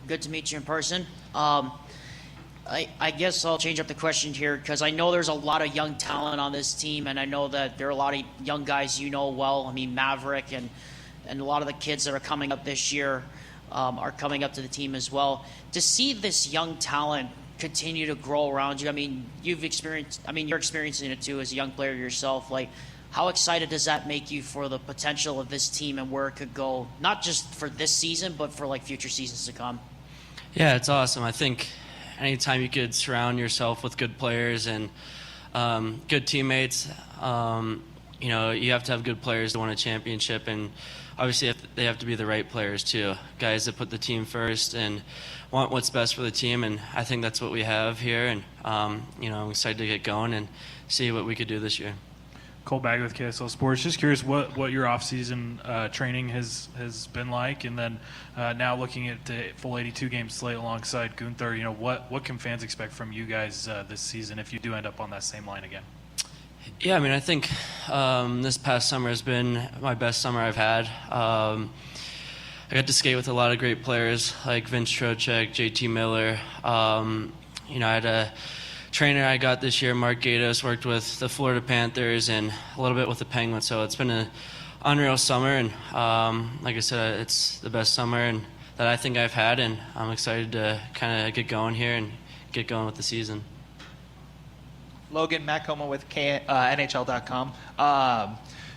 [SPEAKER 7] Good to meet you in person. I guess I'll change up the question here because I know there's a lot of young talent on this team, and I know that there are a lot of young guys you know well. I mean, Maverick and a lot of the kids that are coming up this year are coming up to the team as well. To see this young talent continue to grow around you, I mean, you're experiencing it too as a young player yourself. How excited does that make you for the potential of this team and where it could go, not just for this season, but for future seasons to come?
[SPEAKER 18] Yeah, it's awesome. I think anytime you could surround yourself with good players and good teammates, you have to have good players to win a championship, and obviously they have to be the right players too, guys that put the team first and want what's best for the team, and I think that's what we have here, and I'm excited to get going and see what we could do this year.
[SPEAKER 8] Cole Bagg with KSL Sports. Just curious what your off-season training has been like, and then now looking at the full 82-game slate alongside Gunther, what can fans expect from you guys this season if you do end up on that same line again?
[SPEAKER 18] Yeah, I think this past summer has been my best summer I've had. I got to skate with a lot of great players like Vince Trocheck, JT Miller. I had a trainer I got this year, Mark Gatos, worked with the Florida Panthers and a little bit with the Penguins, so it's been an unreal summer, and like I said, it's the best summer that I think I've had, and I'm excited to kind of get going here and get going with the season.
[SPEAKER 9] Logan, Matt Coma with NHL.com.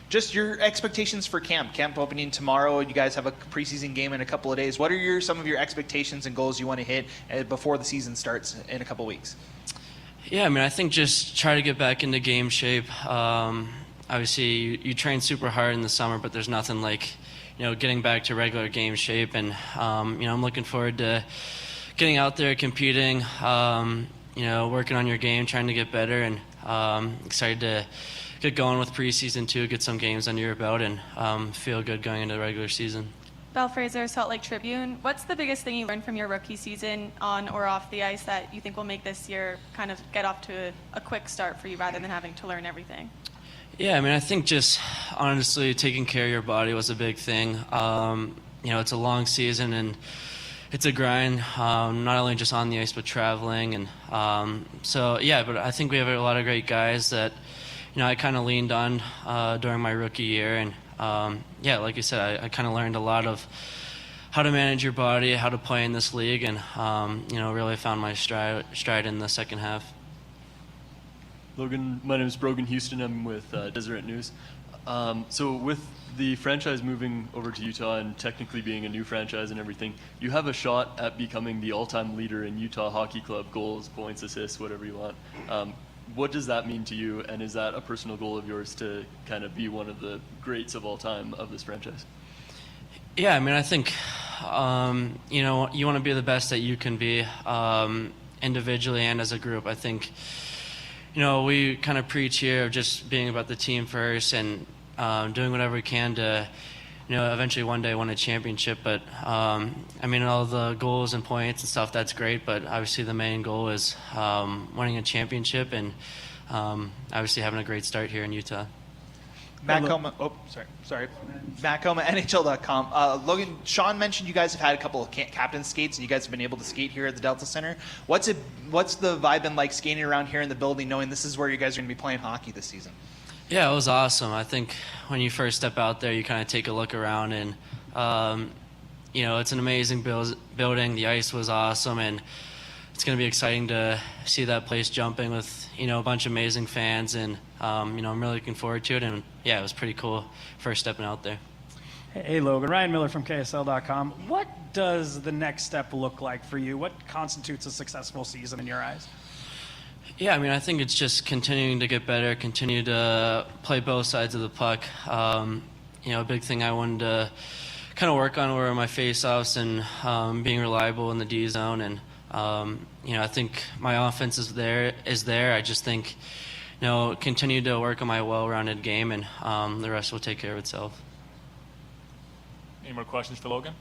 [SPEAKER 9] Just your expectations for camp. Camp opening tomorrow. You guys have a preseason game in a couple of days. What are some of your expectations and goals you want to hit before the season starts in a couple of weeks?
[SPEAKER 18] Yeah, I mean, I think just try to get back into game shape. Obviously, you train super hard in the summer, but there's nothing like, getting back to regular game shape. And, I'm looking forward to getting out there, competing, working on your game, trying to get better, and excited to get going with preseason too, get some games under your belt, and feel good going into the regular season.
[SPEAKER 10] Belle Fraser, Salt Lake Tribune. What's the biggest thing you learned from your rookie season on or off the ice that you think will make this year kind of get off to a quick start for you rather than having to learn everything?
[SPEAKER 18] Yeah, I mean, I think just honestly taking care of your body was a big thing. It's a long season and it's a grind, not only just on the ice but traveling. And but I think we have a lot of great guys that, I kind of leaned on during my rookie year. And like you said, I kind of learned a lot of how to manage your body, how to play in this league, and really found my stride in the second half.
[SPEAKER 16] Logan, my name is Brogan Houston. I'm with Deseret News. So with the franchise moving over to Utah and technically being a new franchise and everything, you have a shot at becoming the all-time leader in Utah Hockey Club goals, points, assists, whatever you want. What does that mean to you, and is that a personal goal of yours to kind of be one of the greats of all time of this franchise?
[SPEAKER 18] Yeah, I mean, I think, you want to be the best that you can be individually and as a group. I think, we kind of preach here of just being about the team first and doing whatever we can to, eventually one day win a championship. But, all the goals and points and stuff, that's great. But obviously the main goal is winning a championship and obviously having a great start here in Utah.
[SPEAKER 9] Matt Coma, Matt Coma, NHL.com. Logan, Sean mentioned you guys have had a couple of captain skates and you guys have been able to skate here at the Delta Center. What's the vibe been like skating around here in the building, knowing this is where you guys are going to be playing hockey this season?
[SPEAKER 18] Yeah, it was awesome. I think when you first step out there, you kind of take a look around and, it's an amazing building. The ice was awesome, and it's going to be exciting to see that place jumping with, a bunch of amazing fans, and, I'm really looking forward to it. And, yeah, it was pretty cool first stepping out there.
[SPEAKER 6] Hey, Logan. Ryan Miller from KSL.com. What does the next step look like for you? What constitutes a successful season in your eyes?
[SPEAKER 18] Yeah, I think it's just continuing to get better, continue to play both sides of the puck. A big thing I wanted to kind of work on were my face-offs and being reliable in the D zone. And, I think my offense is there. I just think, continue to work on my well-rounded game, and the rest will take care of itself.
[SPEAKER 11] Any more questions for Logan?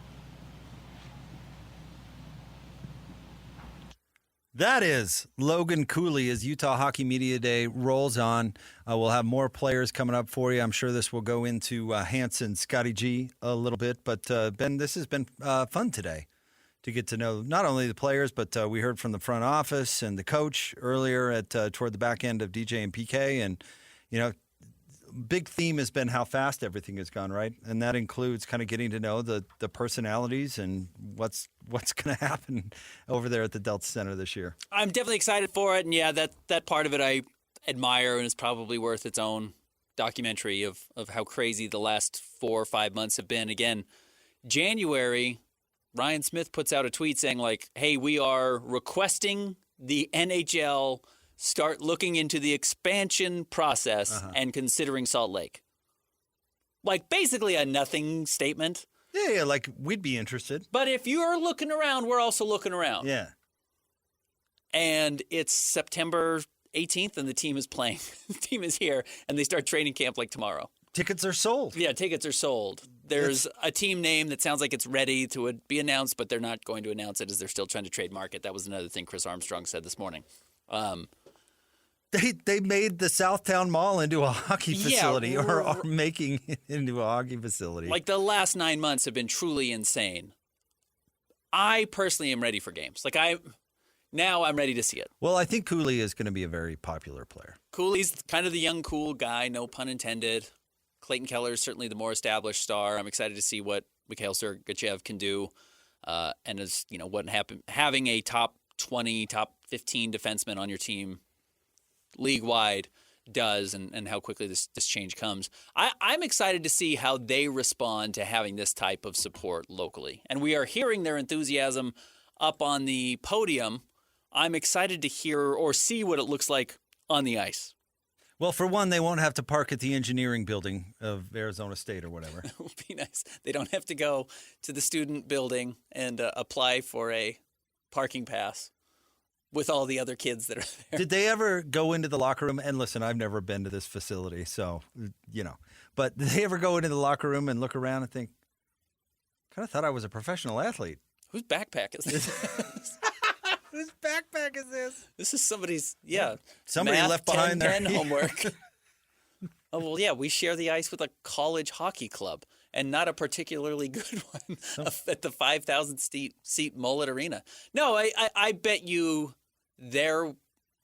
[SPEAKER 1] That is Logan Cooley as Utah Hockey Media Day rolls on. We'll have more players coming up for you. I'm sure this will go into Hanson, Scotty G a little bit. But, Ben, this has been fun today to get to know not only the players, but we heard from the front office and the coach earlier at toward the back end of DJ and PK. And, big theme has been how fast everything has gone, right? And that includes kind of getting to know the personalities and what's going to happen over there at the Delta Center this year.
[SPEAKER 3] I'm definitely excited for it, and yeah, that part of it I admire and is probably worth its own documentary of how crazy the last 4 or 5 months have been. Again, January, Ryan Smith puts out a tweet saying like, "Hey, we are requesting the NHL start looking into the expansion process and considering Salt Lake." Like basically a nothing statement.
[SPEAKER 1] Yeah, like we'd be interested.
[SPEAKER 3] But if you're looking around, we're also looking around.
[SPEAKER 1] Yeah.
[SPEAKER 3] And it's September 18th and the team is playing. The team is here and they start training camp like tomorrow.
[SPEAKER 1] Tickets are sold.
[SPEAKER 3] Yeah, tickets are sold. There's a team name that sounds like it's ready to be announced, but they're not going to announce it as they're still trying to trademark it. That was another thing Chris Armstrong said this morning.
[SPEAKER 1] They made the Southtown Mall into a hockey facility or are making it into a hockey facility.
[SPEAKER 3] Like the last 9 months have been truly insane. I personally am ready for games. Now I'm ready to see it.
[SPEAKER 1] Well, I think Cooley is going to be a very popular player.
[SPEAKER 3] Cooley's kind of the young, cool guy, no pun intended. Clayton Keller is certainly the more established star. I'm excited to see what Mikhail Sergachev can do. And as what happened, having a top 20, top 15 defenseman on your team league-wide does and how quickly this change comes. I'm excited to see how they respond to having this type of support locally. And we are hearing their enthusiasm up on the podium. I'm excited to hear or see what it looks like on the ice.
[SPEAKER 1] Well, for one, they won't have to park at the engineering building of Arizona State or whatever.
[SPEAKER 3] It will be nice. They don't have to go to the student building and apply for a parking pass with all the other kids that are there.
[SPEAKER 1] Did they ever go into the locker room? And listen, I've never been to this facility, so, But did they ever go into the locker room and look around and think, kind of thought I was a professional athlete?
[SPEAKER 3] Whose backpack is this?
[SPEAKER 1] Whose backpack is this?
[SPEAKER 3] This is somebody's,
[SPEAKER 1] Somebody
[SPEAKER 3] math
[SPEAKER 1] left behind
[SPEAKER 3] 10
[SPEAKER 1] their
[SPEAKER 3] homework. Oh, well, yeah, we share the ice with a college hockey club, and not a particularly good one at the 5,000 seat Mullet Arena. No, I bet you their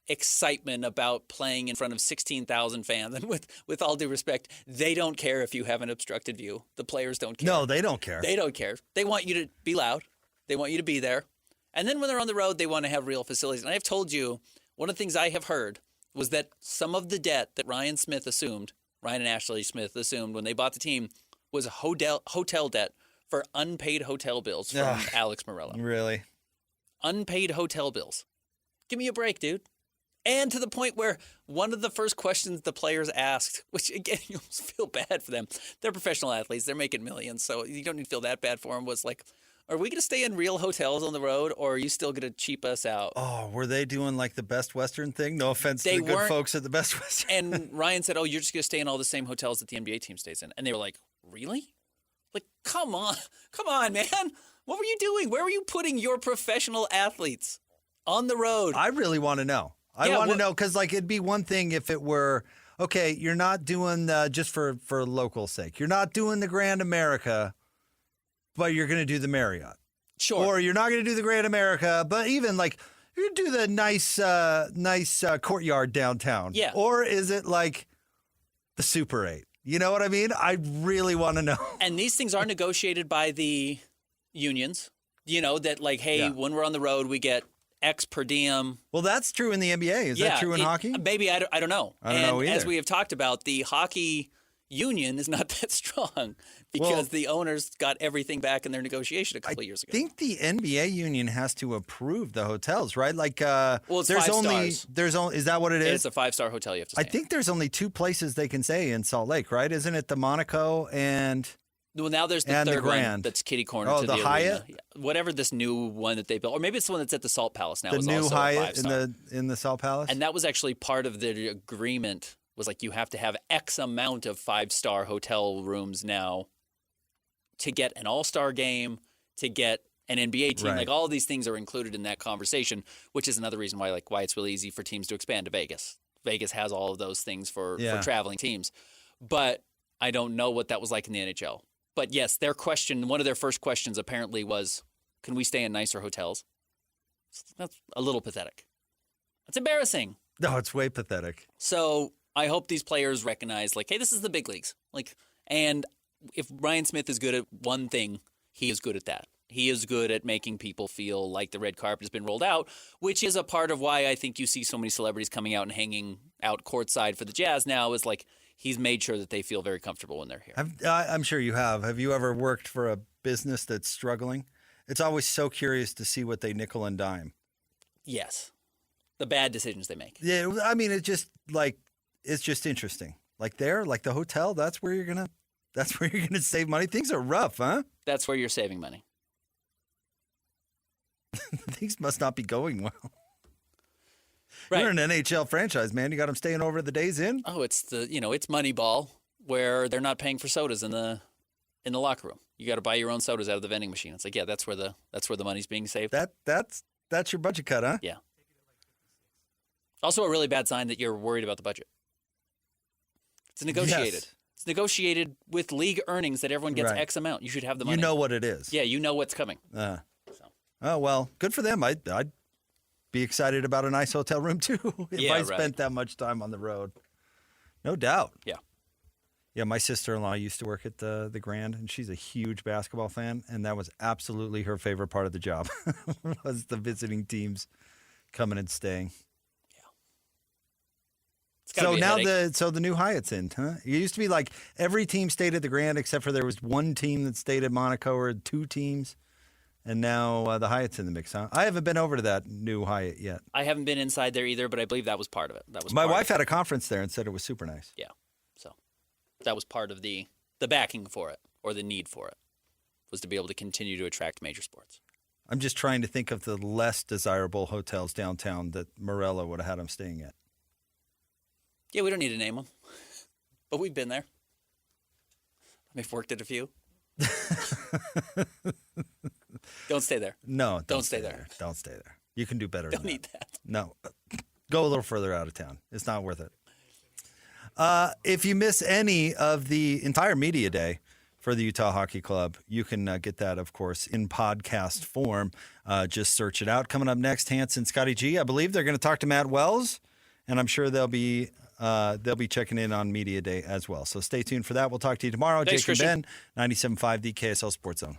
[SPEAKER 3] excitement about playing in front of 16,000 fans, and with all due respect, they don't care if you have an obstructed view. The players don't care.
[SPEAKER 1] No, they don't care.
[SPEAKER 3] They don't care. They want you to be loud. They want you to be there. And then when they're on the road, they want to have real facilities. And I've told you, one of the things I have heard was that some of the debt that Ryan and Ashley Smith assumed when they bought the team was hotel debt for unpaid hotel bills from Alex Morello.
[SPEAKER 1] Really?
[SPEAKER 3] Unpaid hotel bills. Give me a break, dude. And to the point where one of the first questions the players asked, which again, you almost feel bad for them. They're professional athletes. They're making millions, so you don't need to feel that bad for them, was like, are we going to stay in real hotels on the road, or are you still going to cheap us out?
[SPEAKER 1] Oh, were they doing like the Best Western thing? No offense to the good folks at the Best Western.
[SPEAKER 3] And Ryan said, oh, you're just going to stay in all the same hotels that the NBA team stays in. And they were like, really? Like, come on, man. What were you doing? Where were you putting your professional athletes on the road?
[SPEAKER 1] I really want to know. I want to know because, like, it'd be one thing if it were, okay, you're not doing just for local sake. You're not doing the Grand America, but you're going to do the Marriott.
[SPEAKER 3] Sure.
[SPEAKER 1] Or you're not going to do the Grand America, but even, like, you do the nice courtyard downtown.
[SPEAKER 3] Yeah.
[SPEAKER 1] Or is it, like, the Super 8? You know what I mean? I really want to know.
[SPEAKER 3] And these things are negotiated by the unions, that, like, hey, when we're on the road, we get X per diem.
[SPEAKER 1] Well, that's true in the NBA. Is that true in hockey?
[SPEAKER 3] Maybe. I don't know.
[SPEAKER 1] I don't know either.
[SPEAKER 3] As we have talked about, the hockey union is not that strong because the owners got everything back in their negotiation a couple of years ago.
[SPEAKER 1] I think the NBA union has to approve the hotels, right? Like,
[SPEAKER 3] it's
[SPEAKER 1] there's
[SPEAKER 3] 5
[SPEAKER 1] only
[SPEAKER 3] stars.
[SPEAKER 1] Is that what it is?
[SPEAKER 3] It's a 5-star hotel you have to stay
[SPEAKER 1] I think there's only 2 places they can stay in Salt Lake, right? Isn't it the Monaco and?
[SPEAKER 3] Well, now there's the third one that's kitty corner to the
[SPEAKER 1] Hyatt?
[SPEAKER 3] arena. Whatever this new one that they built, or maybe it's the one that's at the Salt Palace now.
[SPEAKER 1] The
[SPEAKER 3] is
[SPEAKER 1] new
[SPEAKER 3] also
[SPEAKER 1] Hyatt
[SPEAKER 3] a 5-star.
[SPEAKER 1] in the Salt Palace?
[SPEAKER 3] And that was actually part of the agreement, was like you have to have X amount of 5-star hotel rooms now to get an all-star game, to get an NBA team.
[SPEAKER 1] Right.
[SPEAKER 3] Like all of these things are included in that conversation, which is another reason why it's really easy for teams to expand to Vegas. Vegas has all of those things for traveling teams. But I don't know what that was like in the NHL. But yes, one of their first questions apparently was, can we stay in nicer hotels? That's a little pathetic. That's embarrassing.
[SPEAKER 1] No, it's way pathetic.
[SPEAKER 3] So I hope these players recognize, like, hey, this is the big leagues. Like, and if Ryan Smith is good at one thing, he is good at that. He is good at making people feel like the red carpet has been rolled out, which is a part of why I think you see so many celebrities coming out and hanging out courtside for the Jazz now, is like he's made sure that they feel very comfortable when they're here.
[SPEAKER 1] I'm sure you have. Have you ever worked for a business that's struggling? It's always so curious to see what they nickel and dime.
[SPEAKER 3] Yes. The bad decisions they make.
[SPEAKER 1] Yeah, I mean, it's just interesting. Like the hotel, that's where you're gonna save money. Things are rough, huh?
[SPEAKER 3] That's where you're saving money.
[SPEAKER 1] Things must not be going well.
[SPEAKER 3] Right.
[SPEAKER 1] You're an NHL franchise, man. You got them staying over the Days Inn?
[SPEAKER 3] Oh, it's it's Moneyball, where they're not paying for sodas in the locker room. You got to buy your own sodas out of the vending machine. It's like, yeah, that's where the money's being saved.
[SPEAKER 1] That's your budget cut, huh?
[SPEAKER 3] Yeah. Also, a really bad sign that you're worried about the budget. It's negotiated.
[SPEAKER 1] Yes.
[SPEAKER 3] It's negotiated with league earnings that everyone gets X amount. You should have the money.
[SPEAKER 1] You know what it is.
[SPEAKER 3] Yeah, you know what's coming.
[SPEAKER 1] Oh, well, good for them. I'd be excited about a nice hotel room, too, if I spent that much time on the road. No doubt.
[SPEAKER 3] Yeah.
[SPEAKER 1] Yeah, my sister-in-law used to work at the Grand, and she's a huge basketball fan, and that was absolutely her favorite part of the job, was the visiting teams coming and staying.
[SPEAKER 3] gotta
[SPEAKER 1] So
[SPEAKER 3] be a
[SPEAKER 1] now
[SPEAKER 3] headache.
[SPEAKER 1] the new Hyatt's in, huh? It used to be like every team stayed at the Grand except for there was one team that stayed at Monaco or two teams, and now the Hyatt's in the mix, huh? I haven't been over to that new Hyatt yet.
[SPEAKER 3] I haven't been inside there either, but I believe that was part of it. That was
[SPEAKER 1] My
[SPEAKER 3] part
[SPEAKER 1] wife
[SPEAKER 3] of
[SPEAKER 1] had a conference there and said it was super nice.
[SPEAKER 3] Yeah. So that was part of the backing for it, or the need for it, was to be able to continue to attract major sports.
[SPEAKER 1] I'm just trying to think of the less desirable hotels downtown that Morello would have had him staying at.
[SPEAKER 3] Yeah, we don't need to name them, but we've been there. We've worked at a few. Don't stay there.
[SPEAKER 1] No,
[SPEAKER 3] Don't stay there.
[SPEAKER 1] Don't stay there. You can do better
[SPEAKER 3] Don't
[SPEAKER 1] than
[SPEAKER 3] need
[SPEAKER 1] that.
[SPEAKER 3] that.
[SPEAKER 1] No. Go a little further out of town. It's not worth it. If you miss any of the entire media day for the Utah Hockey Club, you can get that, of course, in podcast form. Just search it out. Coming up next, Hanson, Scotty G. I believe they're going to talk to Matt Wells, and I'm sure they'll be checking in on media day as well. So stay tuned for that. We'll talk to you tomorrow.
[SPEAKER 3] Thanks,
[SPEAKER 1] Jake and
[SPEAKER 3] Christian.
[SPEAKER 1] Ben, 97.5, the KSL Sports Zone.